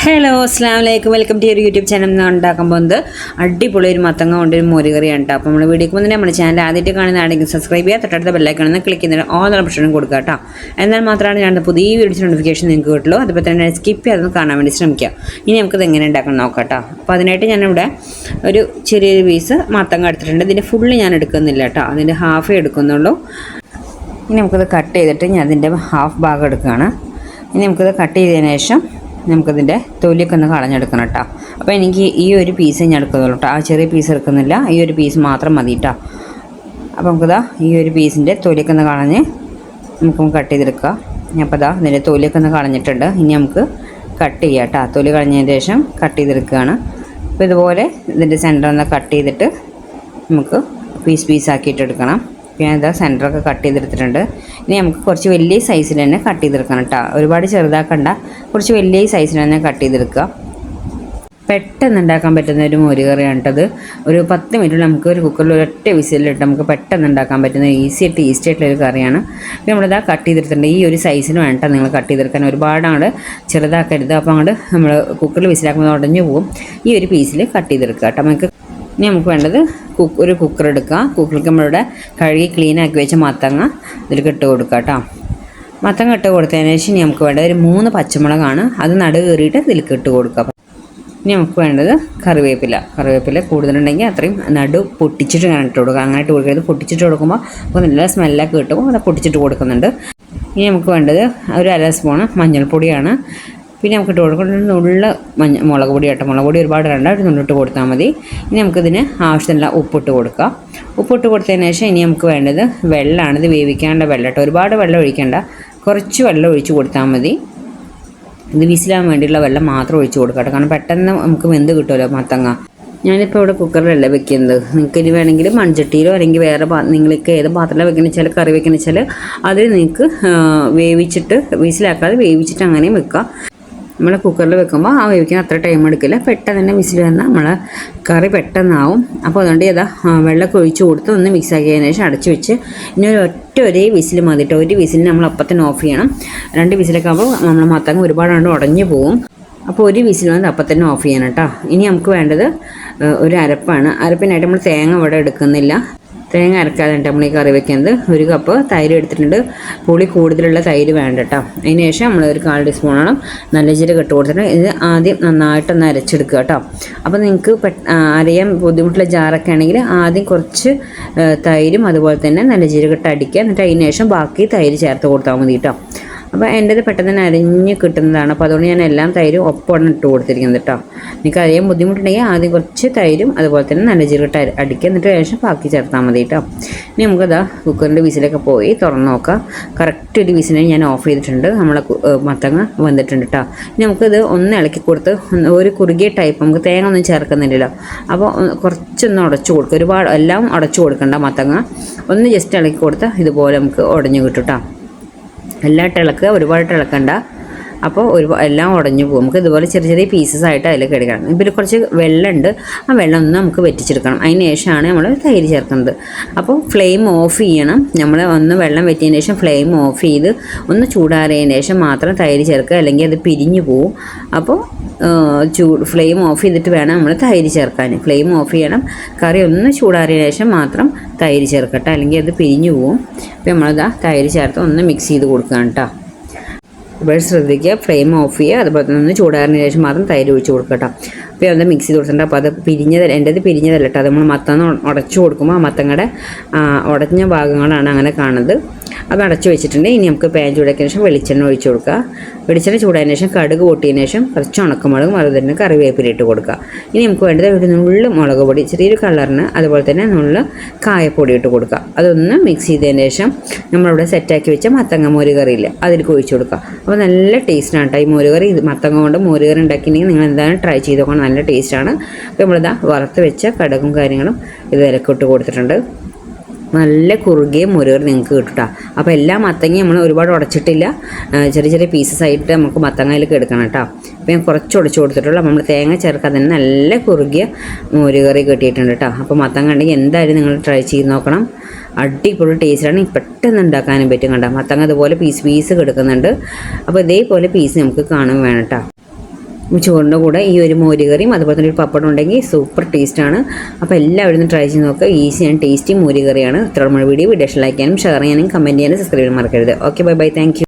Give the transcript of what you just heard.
Hello അസ്സാം വലൈക്കും welcome to YouTube channel. ഉണ്ടാക്കാൻ പോകുന്നത് അടിപൊളി ഒരു മത്തങ്ങ കൊണ്ടൊരു മോരുകറിയാണ് കേട്ടോ. അപ്പോൾ നമ്മൾ വീഡിയോക്ക് മുന്നേ നമ്മുടെ ചാനൽ ആദ്യമായിട്ട് കാണുന്നതാണെങ്കിൽ സബ്സ്ക്രൈബ് ചെയ്യുക, തൊട്ടടുത്ത ബെല്ലൈക്കണമെന്ന് ക്ലിക്ക് ചെയ്യുന്നതിന് ഓൾ ഓപ്ഷനും കൊടുക്കുക കേട്ടോ. എന്നാൽ മാത്രമാണ് ഞാൻ പുതിയ വീഡിയോസ് നോട്ടിഫിക്കേഷൻ നിങ്ങൾക്ക് കിട്ടുള്ളൂ. അതുപോലെ തന്നെ സ്കിപ്പ് ചെയ്യാതെ കാണാൻ വേണ്ടി ശ്രമിക്കുക. ഇനി നമുക്കത് എങ്ങനെ ഉണ്ടാക്കണം നോക്കാം കേട്ടോ. അപ്പോൾ അതിനായിട്ട് ഞാനിവിടെ ഒരു ചെറിയൊരു പീസ് മത്തങ്ങ എടുത്തിട്ടുണ്ട്. ഇതിൻ്റെ ഫുള്ള് ഞാൻ എടുക്കുന്നില്ല കേട്ടോ, അതിൻ്റെ ഹാഫേ എടുക്കുന്നുള്ളൂ. ഇനി നമുക്കത് കട്ട് ചെയ്തിട്ട് ഞാൻ അതിൻ്റെ ഹാഫ് ഭാഗം എടുക്കുകയാണ്. ഇനി നമുക്കത് കട്ട് ചെയ്തതിന് ശേഷം നമുക്കതിൻ്റെ തൊലിയൊക്കെ ഒന്ന് കളഞ്ഞെടുക്കണം കേട്ടോ. അപ്പോൾ എനിക്ക് ഈ ഒരു പീസ് ഞാൻ എടുക്കുന്നുള്ളൂ കേട്ടോ, ആ ചെറിയ പീസ് എടുക്കുന്നില്ല, ഈ ഒരു പീസ് മാത്രം മതി കേട്ടോ. അപ്പോൾ നമുക്കിതാ ഈ ഒരു പീസിൻ്റെ തൊലിയൊക്കെ ഒന്ന് കളഞ്ഞ് നമുക്കൊന്ന് കട്ട് ചെയ്തെടുക്കുക. അപ്പോൾ ഇതാ ഇതിൻ്റെ തൊലിയൊക്കെ ഒന്ന് കളഞ്ഞിട്ടുണ്ട്. ഇനി നമുക്ക് കട്ട് ചെയ്യാം കേട്ടോ. തൊലി കളഞ്ഞതിന് ശേഷം കട്ട് ചെയ്തെടുക്കുകയാണ്. അപ്പോൾ ഇതുപോലെ ഇതിൻ്റെ സെൻറ്റർ ഒന്ന് കട്ട് ചെയ്തിട്ട് നമുക്ക് പീസാക്കിയിട്ട് എടുക്കണം. ഞാൻ ഇതാ സെൻറ്ററൊക്കെ കട്ട് ചെയ്തെടുത്തിട്ടുണ്ട്. ഇനി നമുക്ക് കുറച്ച് വലിയ സൈസിൽ തന്നെ കട്ട് ചെയ്തെടുക്കണം കേട്ടോ. ഒരുപാട് ചെറുതാക്കണ്ട, കുറച്ച് വലിയ സൈസിൽ തന്നെ കട്ട് ചെയ്തെടുക്കുക. പെട്ടെന്ന് ഉണ്ടാക്കാൻ പറ്റുന്ന ഒരു മോരുകറിയാണ് കേട്ടത്. ഒരു 10 മിനിറ്റ് നമുക്ക് ഒരു കുക്കറിൽ ഒരൊറ്റ വിസിലിട്ട് നമുക്ക് പെട്ടെന്ന് ഉണ്ടാക്കാൻ പറ്റുന്ന ടേസ്റ്റി ആയിട്ടുള്ളൊരു കറിയാണ്. അപ്പോൾ നമ്മളിതാ കട്ട് ചെയ്തെടുത്തിട്ടുണ്ട്. ഈ ഒരു സൈസിന് വേണ്ട നിങ്ങൾ കട്ട് ചെയ്തെടുക്കാൻ, ഒരുപാട് അങ്ങോട്ട് ചെറുതാക്കരുത്. അപ്പോൾ അങ്ങോട്ട് നമ്മൾ കുക്കറിൽ വിസിലാക്കുമ്പോൾ ഉടഞ്ഞു പോകും. ഈ ഒരു പീസിൽ കട്ട് ചെയ്തെടുക്കുക കേട്ടോ. ഇനി നമുക്ക് വേണ്ടത് ഒരു കുക്കർ എടുക്കുക. കുക്കറിലേക്ക് നമ്മളിവിടെ കഴുകി ക്ലീനാക്കി വെച്ച മത്തങ്ങ ഇതിലേക്ക് ഇട്ട് കൊടുക്കുക കേട്ടോ. മത്തങ്ങ ഇട്ട് കൊടുത്തതിന് ശേഷം ഇനി നമുക്ക് വേണ്ടത് ഒരു 3 പച്ചമുളകാണ്, അത് നടു കയറിയിട്ട് ഇതിലേക്ക് ഇട്ട് കൊടുക്കുക. ഇനി നമുക്ക് വേണ്ടത് കറിവേപ്പില കൂടുതലുണ്ടെങ്കിൽ അത്രയും നടു പൊട്ടിച്ചിട്ട് ഞാൻ ഇട്ട് കൊടുക്കുക. അങ്ങനെ ഇട്ട് കൊടുക്കരുത്, പൊട്ടിച്ചിട്ട് കൊടുക്കുമ്പോൾ അപ്പോൾ നല്ല സ്മെല്ലൊക്കെ കിട്ടും, അത് പൊട്ടിച്ചിട്ട് കൊടുക്കുന്നുണ്ട്. ഇനി നമുക്ക് വേണ്ടത് ഒരു 1/2 സ്പൂണ് മഞ്ഞൾപ്പൊടിയാണ്. പിന്നെ നമുക്ക് ഇട്ട് കൊടുക്കേണ്ടത് നുള്ള മുളക് പൊടി കേട്ടോ. മുളക് പൊടി ഒരുപാട് ഇടണ്ട, ഒരു നുള്ളിട്ട് കൊടുത്താൽ മതി. ഇനി നമുക്കിതിന് ആവശ്യത്തിനുള്ള ഉപ്പിട്ട് കൊടുക്കാം. ഉപ്പിട്ട് കൊടുത്തതിന് ശേഷം ഇനി നമുക്ക് വേണ്ടത് വെള്ളമാണ്. ഇത് വേവിക്കാണ്ട വെള്ളം കേട്ടോ, ഒരുപാട് വെള്ളം ഒഴിക്കേണ്ട, കുറച്ച് വെള്ളം ഒഴിച്ച് കൊടുത്താൽ മതി. ഇത് വിസിലാൻ വേണ്ടിയുള്ള വെള്ളം മാത്രം ഒഴിച്ച് കൊടുക്കാം കേട്ടോ, കാരണം പെട്ടെന്ന് നമുക്ക് വെന്ത് കിട്ടുമല്ലോ മത്തങ്ങ. ഞാനിപ്പോൾ ഇവിടെ കുക്കറിലല്ല വെക്കുന്നത്. നിങ്ങൾക്ക് ഇനി വേണമെങ്കിൽ മൺചട്ടിയിലോ അല്ലെങ്കിൽ വേറെ നിങ്ങൾക്ക് ഏത് പാത്രത്തിലാണ് വെക്കുന്ന വെച്ചാൽ കറി വെക്കുന്ന വെച്ചാൽ അതിൽ നിങ്ങൾക്ക് വേവിച്ചിട്ട് വിസിലാക്കാതെ വേവിച്ചിട്ട് അങ്ങനെയും വെക്കാം. നമ്മൾ കുക്കറിൽ വെക്കുമ്പോൾ ആ വേവിക്കാൻ അത്ര ടൈം എടുക്കില്ല, പെട്ടെന്ന് തന്നെ വിസിൽ വന്നാൽ നമ്മളെ കറി പെട്ടെന്നാവും. അപ്പോൾ അതുകൊണ്ട് ഏതാ വെള്ളമൊക്കെ ഒഴിച്ച് കൊടുത്ത് ഒന്ന് മിക്സ് ആക്കിയതിന് ശേഷം അടച്ചു വെച്ച് ഇനി ഒരേ വിസിൽ മതിട്ടോ. ഒരു വിസിലിന് നമ്മൾ അപ്പം തന്നെ ഓഫ് ചെയ്യണം. 2 വിസിലൊക്കെ ആകുമ്പോൾ നമ്മൾ മത്തങ്ങ ഒരുപാട് ഉടഞ്ഞു പോവും. അപ്പോൾ ഒരു വിസിൽ വന്ന് അപ്പം തന്നെ ഓഫ് ചെയ്യണം കേട്ടോ. ഇനി നമുക്ക് വേണ്ടത് ഒരു അരപ്പാണ്. അരപ്പിനായിട്ട് നമ്മൾ തേങ്ങ ഇവിടെ എടുക്കുന്നില്ല, തേങ്ങ അരക്കാതെ നമ്മൾ ഈ കറി വെക്കുന്നത്. 1 കപ്പ് തൈര് എടുത്തിട്ടുണ്ട്. പുളി കൂടുതലുള്ള തൈര് വേണ്ട കേട്ടോ. അതിന് ശേഷം നമ്മൾ ഒരു 1/4 ടീസ്പൂണോളം നല്ല ജീരകം ഇട്ട് കൊടുത്തിട്ടുണ്ട്. ഇത് ആദ്യം നന്നായിട്ടൊന്ന് അരച്ചെടുക്കുക കേട്ടോ. അപ്പോൾ നിങ്ങൾക്ക് അരയാൻ ബുദ്ധിമുട്ടുള്ള ജാറൊക്കെ ആണെങ്കിൽ ആദ്യം കുറച്ച് തൈരും അതുപോലെ തന്നെ നല്ല ജീരകം ഇട്ട് അടിക്കുക. എന്നിട്ട് അതിന് ശേഷം ബാക്കി തൈര് ചേർത്ത് കൊടുത്താൽ മതി കേട്ടോ. അപ്പോൾ എൻ്റെത് പെട്ടെന്ന് തന്നെ അരിഞ്ഞ് കിട്ടുന്നതാണ്. അപ്പോൾ അതുകൊണ്ട് ഞാൻ എല്ലാം തൈരും ഒപ്പമാണ് ഇട്ട് കൊടുത്തിരിക്കുന്നത് കേട്ടോ. നിങ്ങൾക്ക് അറിയാൻ ബുദ്ധിമുട്ടുണ്ടെങ്കിൽ ആദ്യം കുറച്ച് തൈരും അതുപോലെ തന്നെ നല്ല ജീരകട്ട് അടിക്കുക, എന്നിട്ട് ശേഷം ബാക്കി ചേർത്താൽ മതി കേട്ടോ. ഇനി നമുക്കതാ കുക്കറിൻ്റെ വിസിലൊക്കെ പോയി തുറന്ന് നോക്കാം. കറക്റ്റ് ഒരു വിസിലിനെ ഞാൻ ഓഫ് ചെയ്തിട്ടുണ്ട്. നമ്മളെ മത്തങ്ങ വന്നിട്ടുണ്ട് കേട്ടോ. ഇനി നമുക്കിത് ഒന്ന് ഇളക്കി കൊടുത്ത് ഒരു കുറുകിയ ടൈപ്പ്, നമുക്ക് തേങ്ങ ഒന്നും ചേർക്കുന്നില്ലല്ലോ, അപ്പോൾ കുറച്ചൊന്ന് ഉടച്ചു കൊടുക്കുക. ഒരുപാട് എല്ലാം ഉടച്ചു കൊടുക്കണ്ട, മത്തങ്ങ ഒന്ന് ജസ്റ്റ് ഇളക്കി കൊടുത്താൽ ഇതുപോലെ നമുക്ക് ഉടഞ്ഞു കിട്ടും കേട്ടോ. എല്ലാം ഇളക്കുക, ഒരുപാട് ഇളക്കണ്ട, അപ്പോൾ എല്ലാം ഉടഞ്ഞു പോകും. നമുക്ക് ഇതുപോലെ ചെറിയ പീസസ് ആയിട്ട് അതിലേക്ക് എടുക്കണം. ഇപ്പോൾ കുറച്ച് വെള്ളമുണ്ട്, ആ വെള്ളം ഒന്ന് നമുക്ക് വറ്റിച്ചെടുക്കണം. അതിന് ശേഷമാണ് നമ്മൾ തൈര് ചേർക്കുന്നത്. അപ്പോൾ ഫ്ലെയിം ഓഫ് ചെയ്യണം. നമ്മൾ ഒന്ന് വെള്ളം വറ്റിയതിന് ശേഷം ഫ്ലെയിം ഓഫ് ചെയ്ത് ഒന്ന് ചൂടാറിയതിന് ശേഷം മാത്രം തൈര് ചേർക്കുക, അല്ലെങ്കിൽ അത് പിരിഞ്ഞു പോവും. അപ്പോൾ ഫ്ലെയിം ഓഫ് ചെയ്തിട്ട് വേണം നമ്മൾ തൈര് ചേർക്കാൻ. ഫ്ലെയിം ഓഫ് ചെയ്യണം, കറി ഒന്ന് ചൂടാറിയ ശേഷം മാത്രം തൈര് ചേർക്കട്ടെ, അല്ലെങ്കിൽ അത് പിരിഞ്ഞു പോവും. അപ്പോൾ നമ്മളിതാ തൈര് ചേർത്ത് ഒന്ന് മിക്സ് ചെയ്ത് കൊടുക്കുകയാണ് കേട്ടോ. ഇവിടെ ശ്രദ്ധിക്കുക, ഫ്ലെയിം ഓഫ് ചെയ്യുക, അതുപോലെ തന്നെ ഒന്ന് ചൂടാറിന് ശേഷം മാത്രം തൈര് ഒഴിച്ച് കൊടുക്കട്ടോ. അപ്പോൾ അത് മിക്സ് ചെയ്ത് കൊടുത്തിട്ടുണ്ട്. അപ്പോൾ അത് എൻ്റെത് പിരിഞ്ഞതല്ല കേട്ടോ, അത് നമ്മൾ മത്തങ്ങ ഉടച്ചു കൊടുക്കുമ്പോൾ ആ മത്തങ്ങയുടെ ഉടഞ്ഞ ഭാഗങ്ങളാണ് അങ്ങനെ കാണുന്നത്. അത് അടച്ചു വെച്ചിട്ടുണ്ട്. ഇനി നമുക്ക് പാൻ ചൂടാക്കിയതിന് ശേഷം വെളിച്ചെണ്ണ ഒഴിച്ച് കൊടുക്കുക. വെളിച്ചെണ്ണ ചൂടായതിനു ശേഷം കടുക് പൊട്ടിയതിന് ശേഷം കുറച്ച് ഉണക്കമുളകും അതുപോലെ തന്നെ കറിവേപ്പില ഇട്ട് കൊടുക്കുക. ഇനി നമുക്ക് വേണ്ടത് ഒരു നുള്ളു മുളക് പൊടി, ചെറിയൊരു കളറിന്, അതുപോലെ തന്നെ നുള്ളു കായപ്പൊടി ഇട്ട് കൊടുക്കുക. അതൊന്ന് മിക്സ് ചെയ്തതിന് ശേഷം നമ്മളിവിടെ സെറ്റാക്കി വെച്ച മത്തങ്ങ മോരുകറിയില്ല അതിലേക്ക് ഒഴിച്ച് കൊടുക്കുക. അപ്പോൾ നല്ല ടേസ്റ്റാണ് കേട്ടോ ഈ മോരുകറി. ഇത് മത്തങ്ങ കൊണ്ട് മോരുകറി ഉണ്ടാക്കിയിട്ടുണ്ടെങ്കിൽ നിങ്ങൾ എന്തായാലും ട്രൈ ചെയ്ത് നോക്കണം, നല്ല ടേസ്റ്റാണ്. അപ്പോൾ നമ്മളിതാ വറുത്ത് വെച്ച കടുകും കാര്യങ്ങളും ഇതിലേക്ക് ഇട്ട് കൊടുത്തിട്ടുണ്ട്. നല്ല കുറുകിയ മോരുകറി നിങ്ങൾക്ക് കിട്ടും. അപ്പോൾ എല്ലാ മത്തങ്ങയും നമ്മൾ ഒരുപാട് ഉടച്ചിട്ടില്ല, ചെറിയ പീസസ് ആയിട്ട് നമുക്ക് മത്തങ്ങയിലേക്ക് എടുക്കണം കേട്ടോ. അപ്പോൾ ഞാൻ കുറച്ച് ഉടച്ചു കൊടുത്തിട്ടുള്ളൂ. നമ്മൾ തേങ്ങ ചേർക്കാൻ തന്നെ നല്ല കുറുകിയ മോരുകറി കിട്ടിയിട്ടുണ്ട് കേട്ടോ. അപ്പോൾ മത്തങ്ങ ഉണ്ടെങ്കിൽ എന്തായാലും നിങ്ങൾ ട്രൈ ചെയ്ത് നോക്കണം. അടിപൊളി ടേസ്റ്റാണ്, പെട്ടെന്ന് ഉണ്ടാക്കാനും പറ്റും. കണ്ടോ മത്തങ്ങ അതുപോലെ പീസ് കിടക്കുന്നുണ്ട്. അപ്പോൾ ഇതേപോലെ പീസ് നമുക്ക് കാണാൻ വേണം കേട്ടോ. ചോറിൻ്റെ കൂടെ ഈ ഒരു മോരുകറിയും അതുപോലെ തന്നെ ഒരു പപ്പടം ഉണ്ടെങ്കിൽ സൂപ്പർ ടേസ്റ്റാണ്. അപ്പോൾ എല്ലാവരും ഒന്ന് ട്രൈ ചെയ്ത് നോക്കുക. ഈസി ആൻഡ് ടേസ്റ്റി മോരുകറിയാണ്. ഇത്ര നമ്മുടെ വീഡിയോ ഇഷ്ടം ലൈക്ക് ചെയ്യാനും ഷെയർ ചെയ്യാനും കമൻറ്റ് ചെയ്യാനും സബ്സ്ക്രൈബ് ചെയ്യാനും മറക്കരുത്. Okay, bye bye, thank you.